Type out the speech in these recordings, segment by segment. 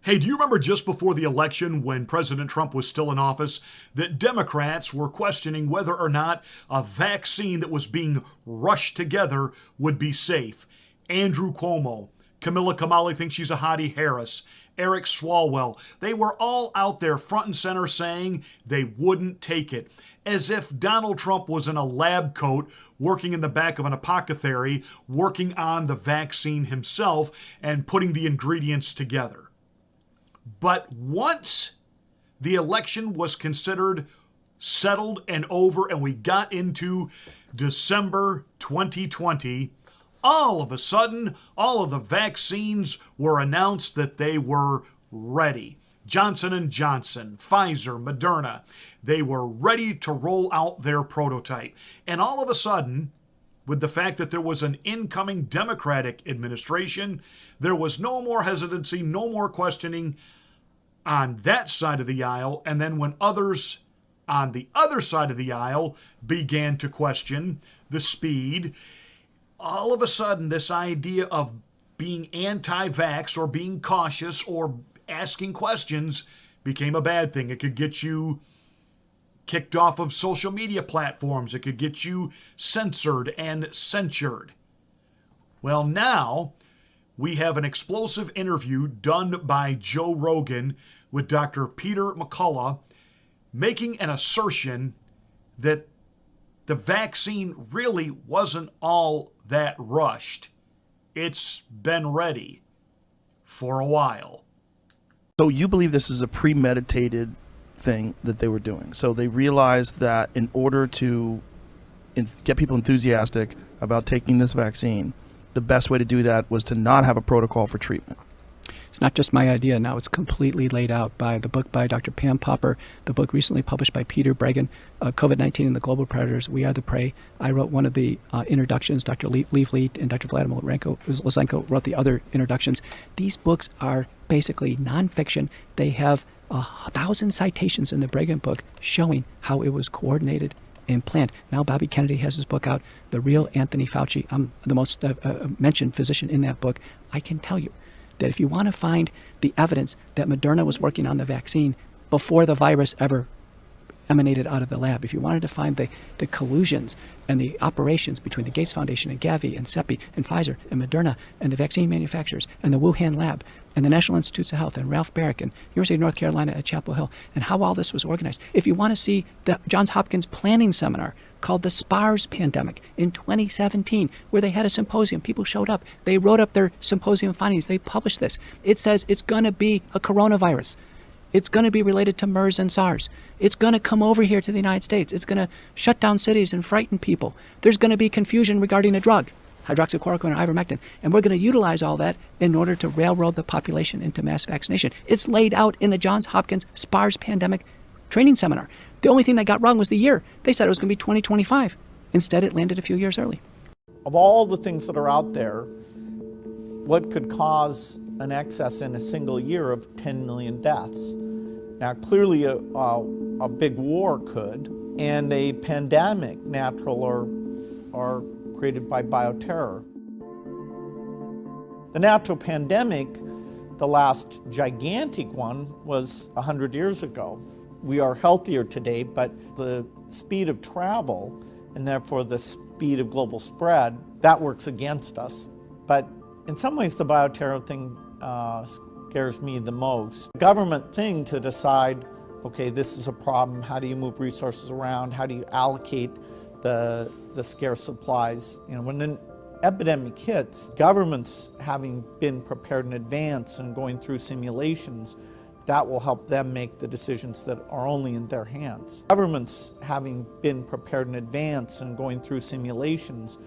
Hey, do you remember just before the election when President Trump was still in office that Democrats were questioning whether or not a vaccine that was being rushed together would be safe? Andrew Cuomo, Camilla Kamali thinks she's a hottie Harris, Eric Swalwell, they were all out there front and center saying they wouldn't take it, as if Donald Trump was in a lab coat working in the back of an apothecary, working on the vaccine himself and putting the ingredients together. But once the election was considered settled and over and we got into December 2020, all of a sudden, all of the vaccines were announced that they were ready. Johnson & Johnson, Pfizer, Moderna, they were ready to roll out their prototype. And all of a sudden, with the fact that there was an incoming Democratic administration, there was no more hesitancy, no more questioning on that side of the aisle. And then when others on the other side of the aisle began to question the speed, all of a sudden this idea of being anti-vax or being cautious or asking questions became a bad thing. It could get you kicked off of social media platforms. It could get you censored and censured. Well, now we have an explosive interview done by Joe Rogan with Dr. Peter McCullough making an assertion that the vaccine really wasn't all that rushed. It's been ready for a while. So you believe this is a premeditated thing that they were doing. So they realized that in order to get people enthusiastic about taking this vaccine, the best way to do that was to not have a protocol for treatment. It's not just my idea. Now it's completely laid out by the book by Dr. Pam Popper, the book recently published by Peter Breggin, COVID-19 and the Global Predators, We Are the Prey. I wrote one of the introductions. Dr. Leif Leet and Dr. Vladimir Lysenko wrote the other introductions. These books are basically nonfiction. They have 1,000 citations in the Breggin book showing how it was coordinated and planned. Now Bobby Kennedy has his book out, The Real Anthony Fauci. I'm the most mentioned physician in that book. I can tell you that if you want to find the evidence that Moderna was working on the vaccine before the virus ever emanated out of the lab, if you wanted to find the collusions and the operations between the Gates Foundation and Gavi and CEPI and Pfizer and Moderna and the vaccine manufacturers and the Wuhan lab and the National Institutes of Health and Ralph Barrick and University of North Carolina at Chapel Hill and how all this was organized. If you want to see the Johns Hopkins planning seminar called the SPARS pandemic in 2017, where they had a symposium, people showed up, they wrote up their symposium findings, they published this. It says it's going to be a coronavirus. It's going to be related to MERS and SARS. It's going to come over here to the United States. It's going to shut down cities and frighten people. There's going to be confusion regarding a drug, hydroxychloroquine or ivermectin, and we're going to utilize all that in order to railroad the population into mass vaccination. It's laid out in the Johns Hopkins SPARS pandemic training seminar. The only thing they got wrong was the year. They said it was going to be 2025. Instead, it landed a few years early. Of all the things that are out there, what could cause an excess in a single year of 10 million deaths? Now, clearly a big war could, and a pandemic, natural or created by bioterror. The natural pandemic, the last gigantic one, was 100 years ago. We are healthier today, but the speed of travel, and therefore the speed of global spread, that works against us. But in some ways, the bioterror thing scares me the most. The government thing to decide, okay, this is a problem, how do you move resources around, how do you allocate the scarce supplies? You know, when an epidemic hits, governments having been prepared in advance and going through simulations, that will help them make the decisions that are only in their hands. Governments having been prepared in advance and going through simulations.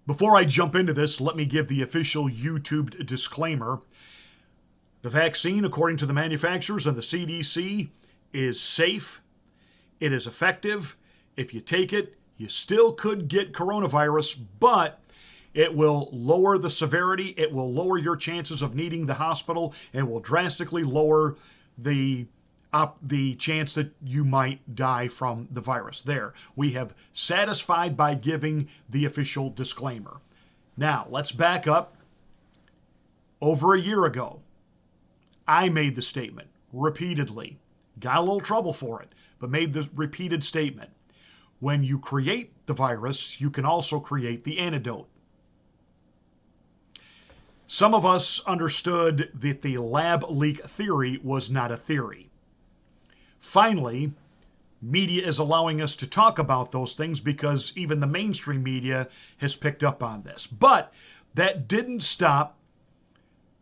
Before I jump into this, let me give the official YouTube disclaimer. The vaccine, according to the manufacturers and the CDC, is safe. It is effective. If you take it, you still could get coronavirus, but it will lower the severity. It will lower your chances of needing the hospital and will drastically lower the chance that you might die from the virus. There, we have satisfied by giving the official disclaimer. Now, let's back up Over a year ago, I made the statement repeatedly. Got a little trouble for it, but made the repeated statement. When you create the virus, you can also create the antidote. Some of us understood that the lab leak theory was not a theory. Finally, media is allowing us to talk about those things because even the mainstream media has picked up on this. But that didn't stop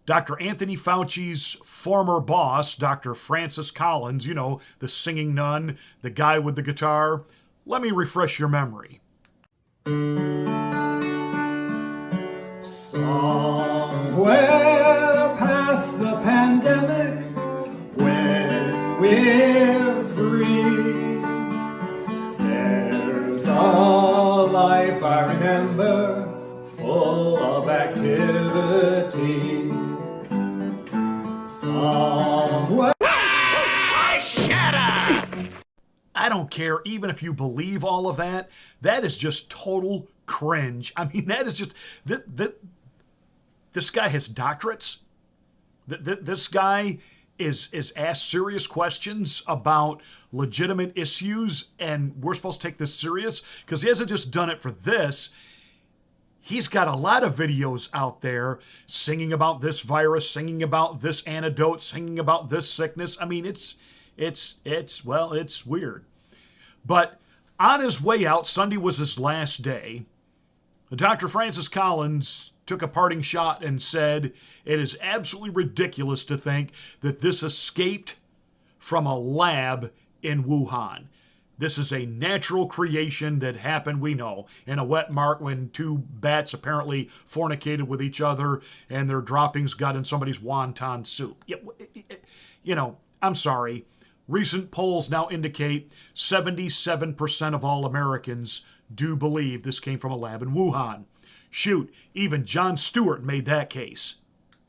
Dr. Anthony Fauci's former boss, Dr. Francis Collins, you know, the singing nun, the guy with the guitar. Let me refresh your memory. Somewhere past the pandemic, when we're free, there's a life I remember, full of activity. Somewhere. I don't care, even if you believe all of that, that is just total cringe. I mean, that is just, this guy has doctorates. This guy is asked serious questions about legitimate issues, and we're supposed to take this serious because he hasn't just done it for this. He's got a lot of videos out there singing about this virus, singing about this antidote, singing about this sickness. I mean, it's weird. But on his way out, Sunday was his last day, Dr. Francis Collins took a parting shot and said, "It is absolutely ridiculous to think that this escaped from a lab in Wuhan. This is a natural creation that happened, we know, in a wet market when two bats apparently fornicated with each other and their droppings got in somebody's wonton soup." You know, I'm sorry. Recent polls now indicate 77% of all Americans do believe this came from a lab in Wuhan. Shoot, even Jon Stewart made that case.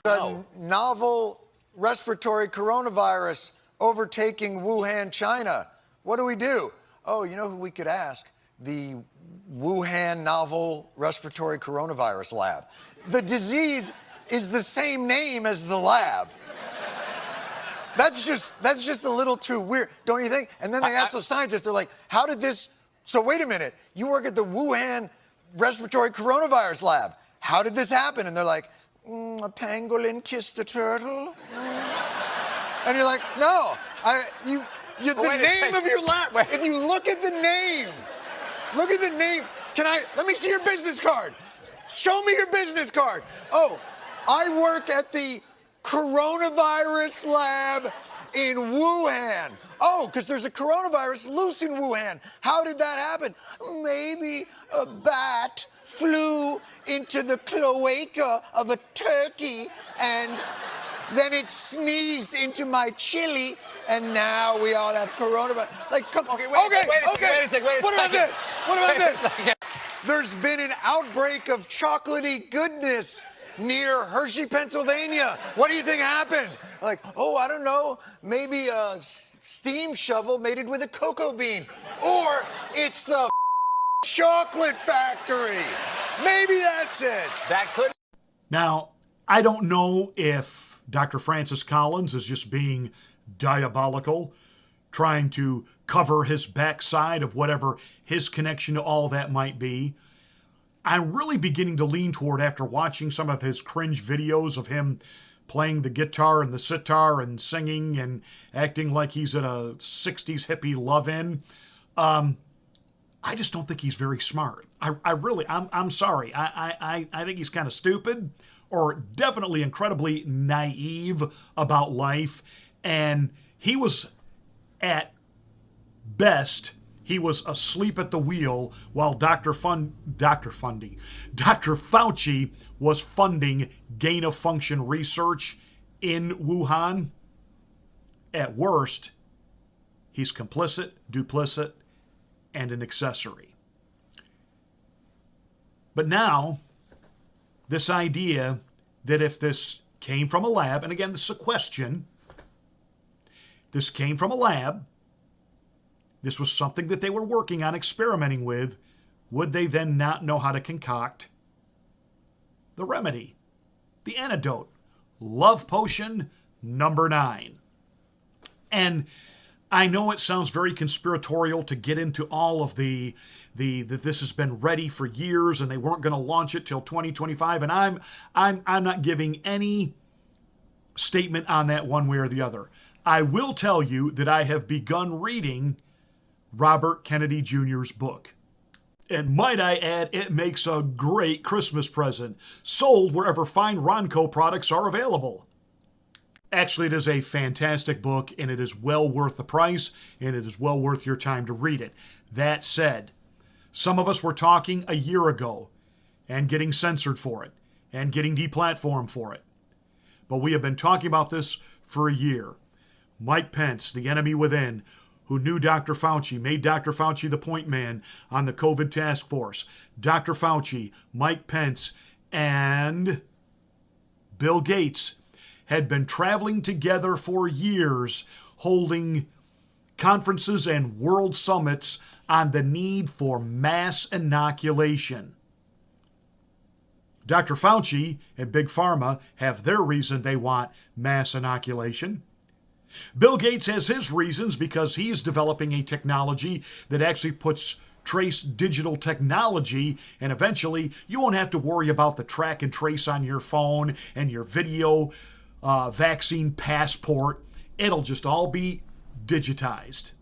A novel respiratory coronavirus overtaking Wuhan, China. What do? Oh, you know who we could ask? The Wuhan novel respiratory coronavirus lab. The disease is the same name as the lab. That's just a little too weird, don't you think? And then they ask those scientists, they're like, how did this, so wait a minute, you work at the Wuhan respiratory coronavirus lab. How did this happen? And they're like, a pangolin kissed a turtle. And you're like, no, the name of your lab, if you look at the name, let me see your business card. Show me your business card. Oh, I work at the coronavirus lab in Wuhan. Oh, because there's a coronavirus loose in Wuhan. How did that happen? Maybe a bat flew into the cloaca of a turkey and then it sneezed into my chili and now we all have coronavirus. Like, come on. Okay. Wait a second. What about this? There's been an outbreak of chocolatey goodness near Hershey, Pennsylvania. What do you think happened? Like, oh, I don't know. Maybe a steam shovel mated with a cocoa bean. Or it's the chocolate factory. Maybe that's it. That could. Now, I don't know if Dr. Francis Collins is just being diabolical, trying to cover his backside of whatever his connection to all that might be. I'm really beginning to lean toward, after watching some of his cringe videos of him playing the guitar and the sitar and singing and acting like he's at a 60s hippie love-in. I just don't think he's very smart. I'm sorry. I think he's kind of stupid, or definitely incredibly naive about life. And he was, at best, he was asleep at the wheel while Dr. Fauci was funding gain-of-function research in Wuhan. At worst, he's complicit, duplicit, and an accessory. But now, this idea that if this came from a lab, and again, this is a question, this came from a lab, this was something that they were working on, experimenting with, would they then not know how to concoct the remedy, the antidote? Love potion number 9. And I know it sounds very conspiratorial to get into all of that this has been ready for years and they weren't going to launch it till 2025, and I'm not giving any statement on that one way or the other. I will tell you that I have begun reading Robert Kennedy Jr.'s book. And might I add, it makes a great Christmas present, sold wherever fine Ronco products are available. Actually, it is a fantastic book, and it is well worth the price, and it is well worth your time to read it. That said, some of us were talking a year ago and getting censored for it and getting deplatformed for it. But we have been talking about this for a year. Mike Pence, the enemy within, who knew Dr. Fauci, made Dr. Fauci the point man on the COVID task force. Dr. Fauci, Mike Pence, and Bill Gates had been traveling together for years, holding conferences and world summits on the need for mass inoculation. Dr. Fauci and Big Pharma have their reason they want mass inoculation. Bill Gates has his reasons because he's developing a technology that actually puts trace digital technology, and eventually you won't have to worry about the track and trace on your phone and your video vaccine passport. It'll just all be digitized.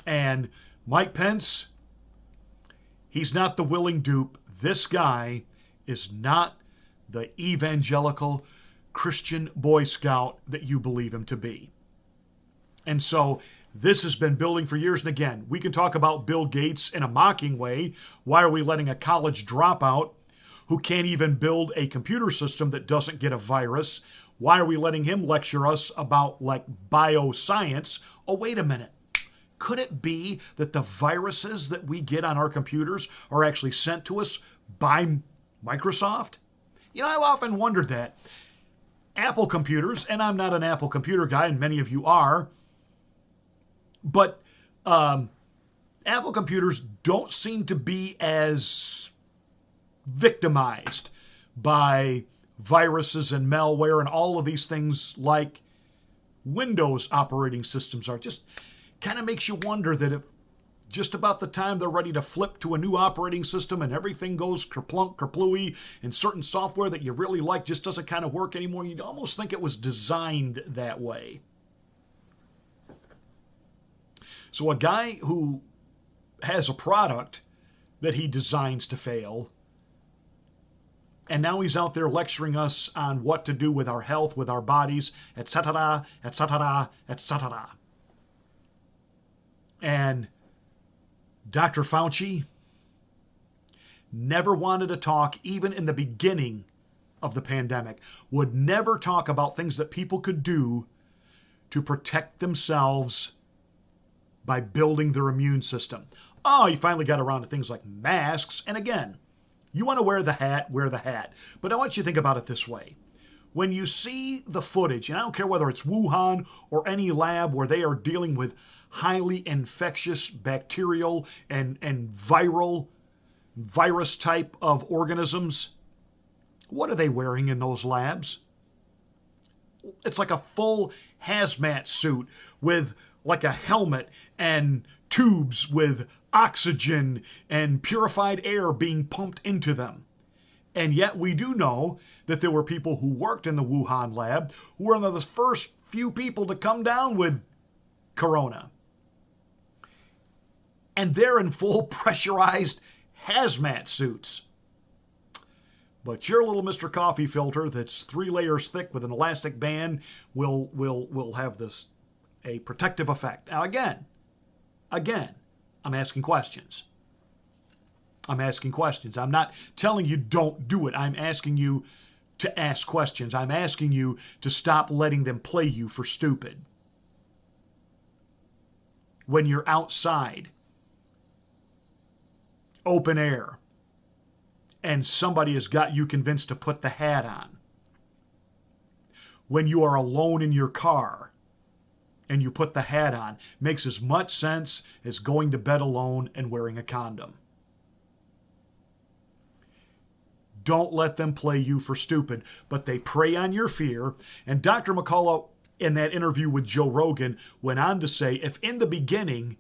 And Mike Pence, he's not the willing dupe. This guy is not the evangelical Christian Boy Scout that you believe him to be. And so this has been building for years. And again, we can talk about Bill Gates in a mocking way. Why are we letting a college dropout who can't even build a computer system that doesn't get a virus? Why are we letting him lecture us about like bioscience? Oh, wait a minute. Could it be that the viruses that we get on our computers are actually sent to us by Microsoft? You know, I've often wondered that. Apple computers, and I'm not an Apple computer guy, and many of you are, but Apple computers don't seem to be as victimized by viruses and malware and all of these things like Windows operating systems are. Just kind of makes you wonder that if just about the time they're ready to flip to a new operating system and everything goes kerplunk, kerplooey, and certain software that you really like just doesn't kind of work anymore, you'd almost think it was designed that way. So a guy who has a product that he designs to fail, and now he's out there lecturing us on what to do with our health, with our bodies, etc., etc., etc. And Dr. Fauci never wanted to talk, even in the beginning of the pandemic, would never talk about things that people could do to protect themselves by building their immune system. Oh, he finally got around to things like masks. And again, you want to wear the hat, wear the hat. But I want you to think about it this way. When you see the footage, and I don't care whether it's Wuhan or any lab where they are dealing with highly infectious bacterial and virus type of organisms, what are they wearing in those labs? It's like a full hazmat suit with like a helmet and tubes with oxygen and purified air being pumped into them. And yet we do know that there were people who worked in the Wuhan lab who were one of the first few people to come down with corona. And they're in full pressurized hazmat suits. But your little Mr. Coffee filter that's 3 layers thick with an elastic band will have a protective effect. Now again, I'm asking questions. I'm not telling you don't do it. I'm asking you to ask questions. I'm asking you to stop letting them play you for stupid. When you're outside, open air, and somebody has got you convinced to put the hat on. When you are alone in your car and you put the hat on, makes as much sense as going to bed alone and wearing a condom. Don't let them play you for stupid. But they prey on your fear. And Dr. McCullough, in that interview with Joe Rogan, went on to say if in the beginning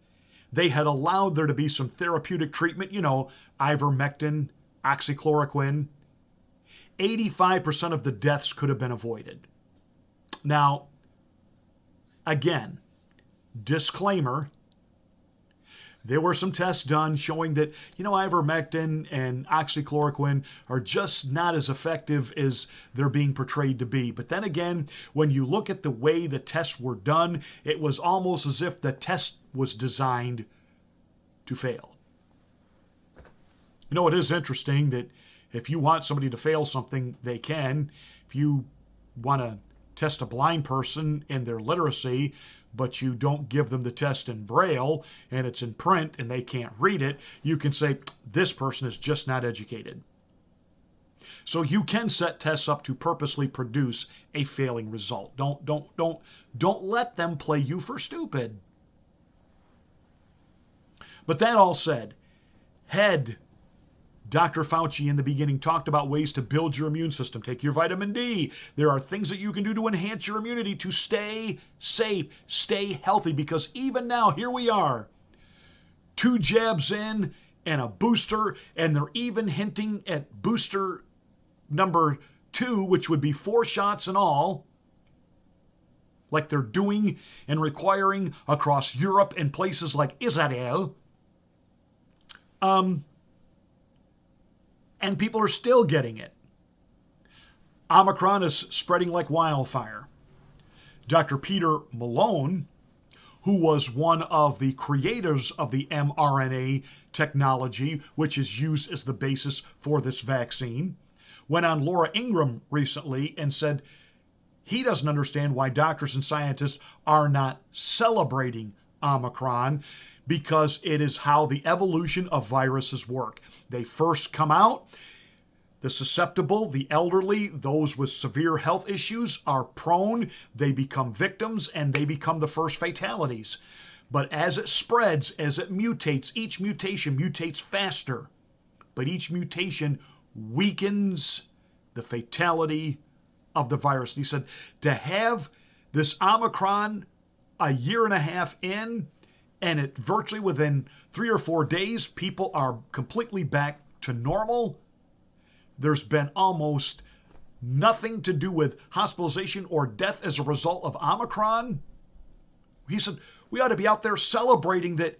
they had allowed there to be some therapeutic treatment, ivermectin, oxychloroquine, 85% of the deaths could have been avoided. Now, again, disclaimer, there were some tests done showing that, ivermectin and oxychloroquine are just not as effective as they're being portrayed to be. But then again, when you look at the way the tests were done, it was almost as if the test was designed to fail. It is interesting that if you want somebody to fail something, they can. If you want to test a blind person in their literacy, but you don't give them the test in Braille and it's in print and they can't read it, you can say, this person is just not educated. So you can set tests up to purposely produce a failing result. Don't let them play you for stupid. But that all said, Dr. Fauci in the beginning talked about ways to build your immune system. Take your vitamin D. There are things that you can do to enhance your immunity to stay safe, stay healthy, because even now, here we are, 2 jabs in and a booster, and they're even hinting at booster number 2, which would be 4 shots in all, like they're doing and requiring across Europe and places like Israel. And people are still getting it. Omicron is spreading like wildfire. Dr. Peter Malone, who was one of the creators of the mRNA technology, which is used as the basis for this vaccine, went on Laura Ingraham recently and said he doesn't understand why doctors and scientists are not celebrating Omicron, because it is how the evolution of viruses work. They first come out, the susceptible, the elderly, those with severe health issues are prone, they become victims, and they become the first fatalities. But as it spreads, as it mutates, each mutation mutates faster, but each mutation weakens the fatality of the virus. And he said, to have this Omicron a year and a half in, and it virtually within 3 or 4 days, people are completely back to normal. There's been almost nothing to do with hospitalization or death as a result of Omicron. He said, we ought to be out there celebrating that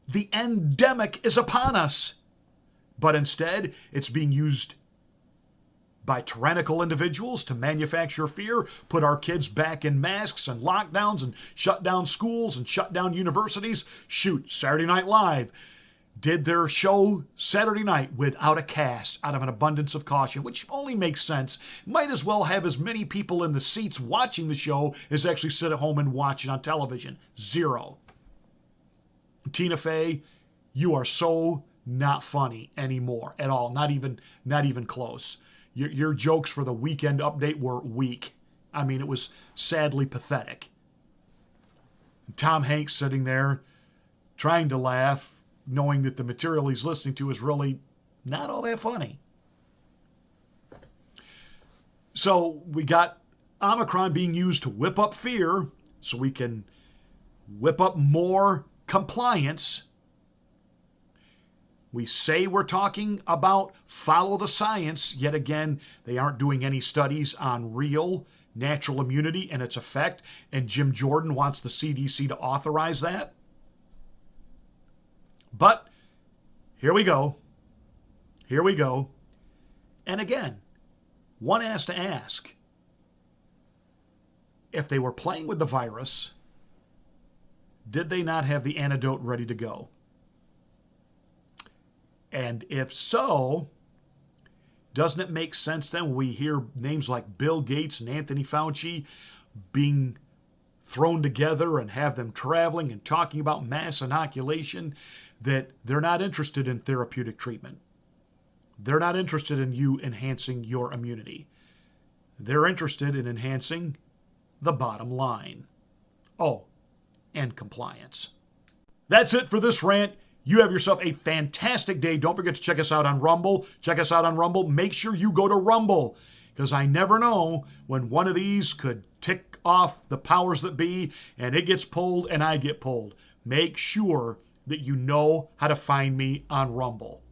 the endemic is upon us. But instead, it's being used by tyrannical individuals to manufacture fear, put our kids back in masks and lockdowns and shut down schools and shut down universities. Shoot, Saturday Night Live did their show Saturday night without a cast out of an abundance of caution, which only makes sense. Might as well have as many people in the seats watching the show as actually sit at home and watch it on television. 0. Tina Fey, you are so not funny anymore at all. Not even close. Your jokes for the weekend update were weak. I mean, it was sadly pathetic. Tom Hanks sitting there trying to laugh, knowing that the material he's listening to is really not all that funny. So we got Omicron being used to whip up fear so we can whip up more compliance. We say we're talking about follow the science, yet again, they aren't doing any studies on real natural immunity and its effect, and Jim Jordan wants the CDC to authorize that. But here we go. And again, one has to ask, if they were playing with the virus, did they not have the antidote ready to go? And if so, doesn't it make sense then when we hear names like Bill Gates and Anthony Fauci being thrown together and have them traveling and talking about mass inoculation, that they're not interested in therapeutic treatment? They're not interested in you enhancing your immunity. They're interested in enhancing the bottom line. Oh, and compliance. That's it for this rant. You have yourself a fantastic day. Don't forget to check us out on Rumble. Check us out on Rumble. Make sure you go to Rumble, because I never know when one of these could tick off the powers that be and it gets pulled and I get pulled. Make sure that you know how to find me on Rumble.